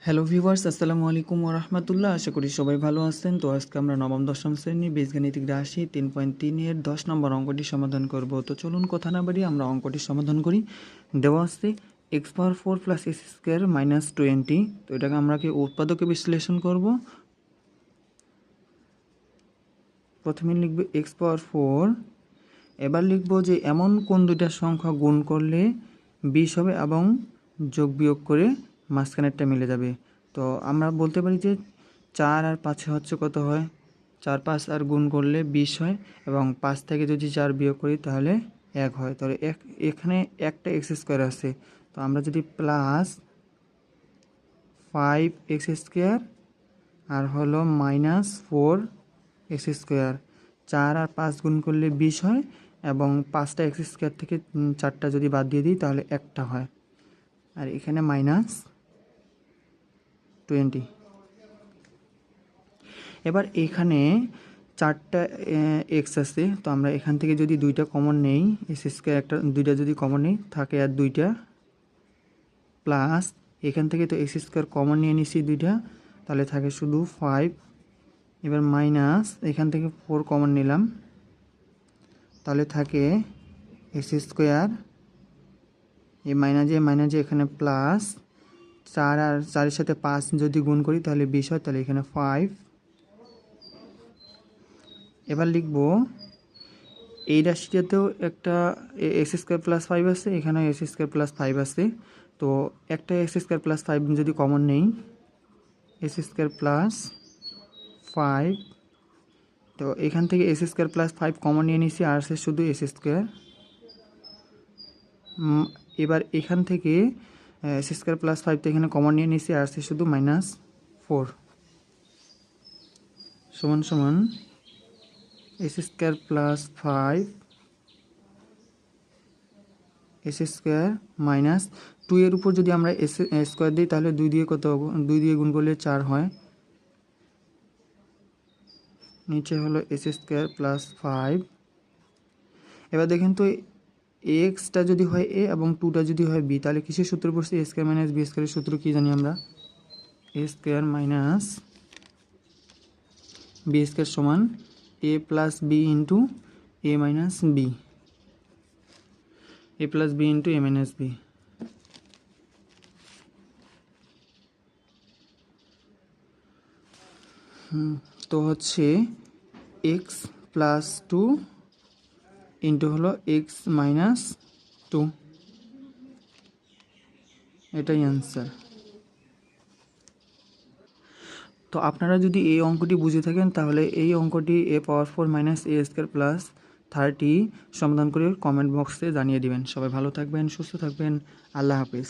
Hello viewers, আসসালামু আলাইকুম ওয়া রাহমাতুল্লাহ। আশা করি সবাই ভালো আছেন। তো আজকে আমরা নবম দশম শ্রেণীর বীজগাণিতিক রাশি 3.3 এর 10 নম্বর অঙ্কটি সমাধান করব। তো চলুন কথা না বাড়িয়ে আমরা অঙ্কটি সমাধান করি। দেওয়া আছে x⁴ + x² - 20। তো এটাকে আমরা কি উৎপাদকে বিশ্লেষণ করব। প্রথমে লিখব x⁴, এবার লিখব যে এমন কোন দুইটা সংখ্যা গুণ করলে 20 হবে এবং যোগ বিয়োগ করে মাঝখানেরটা মিলে যাবে। তো আমরা বলতে পারি যে 4 আর 5 হচ্ছে কত হয়, 4 5 আর গুণ করলে 20 হয় এবং 5 থেকে যদি 4 বিয়োগ করি তাহলে 1 হয়। তাহলে এখানে একটা x² আছে, তো আমরা যদি +5x² আর হলো -4x², 4 আর 5 গুণ করলে 20 হয় এবং 5টা x² থেকে 4টা যদি বাদ দিয়ে দিই তাহলে একটা হয়। আর এখানে -20। এবার এখানে 4টা এক্স আছে, তো আমরা এখান থেকে যদি 2টা কমন নেই, x² একটা 2টা যদি কমন নেই থাকে আর 2টা, প্লাস এখান থেকে তো x² কমন নিয়ে নিছি 2টা, তাহলে থাকে শুধু 5। এবার মাইনাস এখান থেকে 4 কমন নিলাম, তাহলে থাকে x², এই মাইনাসে এখানে প্লাস 4 আর 4-এর সাথে 5 যদি গুণ করি তাহলে 20 হয়, তাহলে এখানে 5। এবার লিখব এই রাশিটাতেও একটা x² + 5 আছে, এখানেও x² + 5 আছে। তো একটা x² + 5 যদি কমন নেই, x² + 5, তো এখান থেকে x² + 5 কমন নিয়ে নিছি, আর আছে শুধু x²। এবার এখান থেকে x² + 5 তো এখানে কমন নিয়ে নিছি, আর আছে শুধু -4 সমান x² + 5 x² - 2 এর উপর যদি আমরা স্কোয়ার দিই তাহলে 2 দিয়ে দুই দিয়ে গুণ করলে 4 হয়। নিচে হলো x² + 5। এবার দেখেন তো এক্সটা যদি হয় a এবং 2টা যদি হয় b, তাহলে কিসের সূত্র পড়ছি? a² - b² এর সূত্র কি জানি আমরা? a² - b² সমান a + b * a - b, a + b * a - b। তো হচ্ছে x + 2 ইন্টু হলো x - 2, এটাই অ্যান্সার। তো আপনারা যদি এই অঙ্কটি বুঝে থাকেন তাহলে এই অঙ্কটি a⁴ - a² + 30 সমাধান করে কমেন্ট বক্সে জানিয়ে দিবেন। সবাই ভালো থাকবেন, সুস্থ থাকবেন। আল্লাহ হাফেজ।